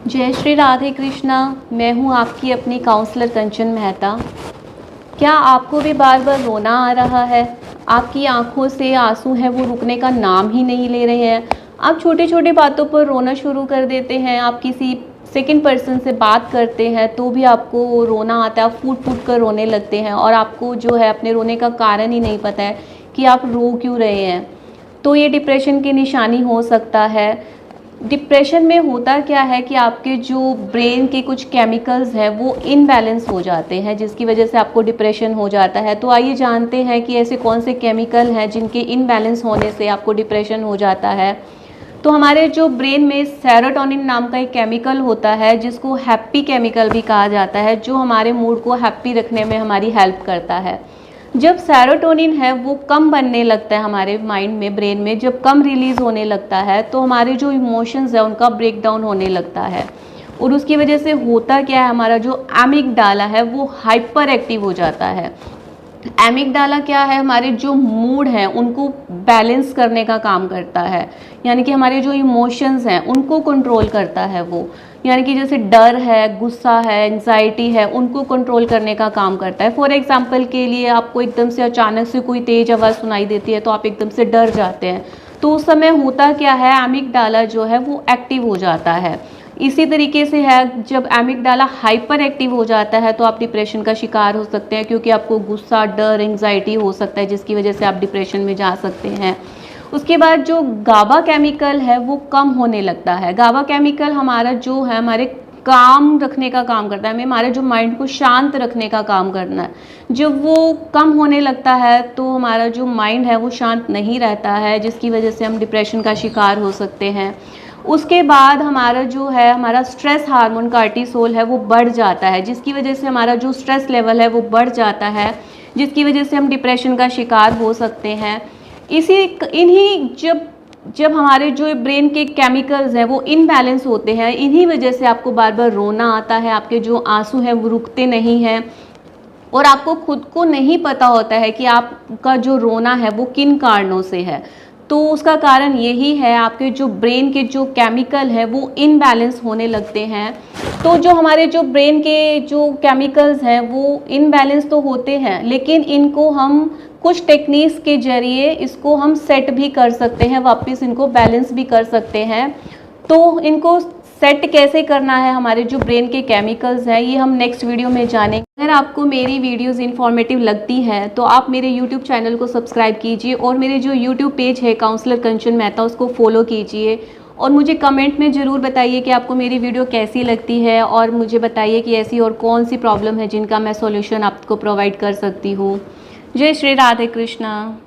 जय श्री राधे कृष्णा। मैं हूँ आपकी अपनी काउंसलर कंचन मेहता। क्या आपको भी बार बार रोना आ रहा है? आपकी आंखों से आंसू हैं वो रुकने का नाम ही नहीं ले रहे हैं। आप छोटी छोटी बातों पर रोना शुरू कर देते हैं। आप किसी सेकंड पर्सन से बात करते हैं तो भी आपको रोना आता है, आप फूट फूट कर रोने लगते हैं और आपको जो है अपने रोने का कारण ही नहीं पता है कि आप रो क्यों रहे हैं। तो ये डिप्रेशन की निशानी हो सकता है। डिप्रेशन में होता क्या है कि आपके जो ब्रेन के कुछ केमिकल्स हैं वो इनबैलेंस हो जाते हैं, जिसकी वजह से आपको डिप्रेशन हो जाता है। तो आइए जानते हैं कि ऐसे कौन से केमिकल हैं जिनके इनबैलेंस होने से आपको डिप्रेशन हो जाता है। तो हमारे जो ब्रेन में सेरोटोनिन नाम का एक केमिकल होता है, जिसको हैप्पी केमिकल भी कहा जाता है, जो हमारे मूड को हैप्पी रखने में हमारी हेल्प करता है। जब सेरोटोनिन है वो कम बनने लगता है हमारे माइंड में, ब्रेन में जब कम रिलीज़ होने लगता है तो हमारे जो इमोशंस है उनका ब्रेक डाउन होने लगता है। और उसकी वजह से होता क्या है, हमारा जो एमिगडाला है वो हाइपर एक्टिव हो जाता है। एमिगडाला क्या है, हमारे जो मूड हैं उनको बैलेंस करने का काम करता है, यानी कि हमारे जो इमोशंस हैं उनको कंट्रोल करता है वो। यानी कि जैसे डर है, गुस्सा है, एंजाइटी है, उनको कंट्रोल करने का काम करता है। फॉर एग्जांपल के लिए आपको एकदम से अचानक से कोई तेज आवाज़ सुनाई देती है तो आप एकदम से डर जाते हैं। तो उस समय होता क्या है, एमिगडाला जो है वो एक्टिव हो जाता है। इसी तरीके से है, जब एमिगडाला हाइपर एक्टिव हो जाता है तो आप डिप्रेशन का शिकार हो सकते हैं, क्योंकि आपको गुस्सा, डर, एंजाइटी हो सकता है, जिसकी वजह से आप डिप्रेशन में जा सकते हैं। उसके बाद जो गाबा केमिकल है वो कम होने लगता है। गाबा केमिकल हमारा जो है हमारे काम रखने का काम करता है, हमारे जो माइंड को शांत रखने का काम करना है। जब वो कम होने लगता है तो हमारा जो माइंड है वो शांत नहीं रहता है, जिसकी वजह से हम डिप्रेशन का शिकार हो सकते हैं। उसके बाद हमारा जो है हमारा स्ट्रेस हार्मोन कार्टिसोल है वो बढ़ जाता है, जिसकी वजह से हमारा जो स्ट्रेस लेवल है वो बढ़ जाता है, जिसकी वजह से हम डिप्रेशन का शिकार हो सकते हैं। इन्हीं जब हमारे जो ब्रेन के केमिकल्स हैं वो इनबैलेंस होते हैं, इन्हीं वजह से आपको बार बार रोना आता है, आपके जो आंसू हैं वो रुकते नहीं हैं और आपको खुद को नहीं पता होता है कि आपका जो रोना है वो किन कारणों से है। तो उसका कारण यही है, आपके जो ब्रेन के जो केमिकल है वो इनबैलेंस होने लगते हैं। तो जो हमारे जो ब्रेन के जो केमिकल्स हैं वो इनबैलेंस तो होते हैं, लेकिन इनको हम कुछ टेक्निक्स के जरिए इसको हम सेट भी कर सकते हैं, वापस इनको बैलेंस भी कर सकते हैं। तो इनको सेट कैसे करना है हमारे जो ब्रेन के केमिकल्स हैं, ये हम नेक्स्ट वीडियो में जानेंगे। अगर आपको मेरी वीडियोस इन्फॉर्मेटिव लगती हैं तो आप मेरे यूट्यूब चैनल को सब्सक्राइब कीजिए और मेरे जो यूट्यूब पेज है काउंसलर कंचन मेहता उसको फॉलो कीजिए। और मुझे कमेंट में ज़रूर बताइए कि आपको मेरी वीडियो कैसी लगती है, और मुझे बताइए कि ऐसी और कौन सी प्रॉब्लम है जिनका मैं सॉल्यूशन आपको प्रोवाइड कर सकती हूँ। जय श्री राधे कृष्णा।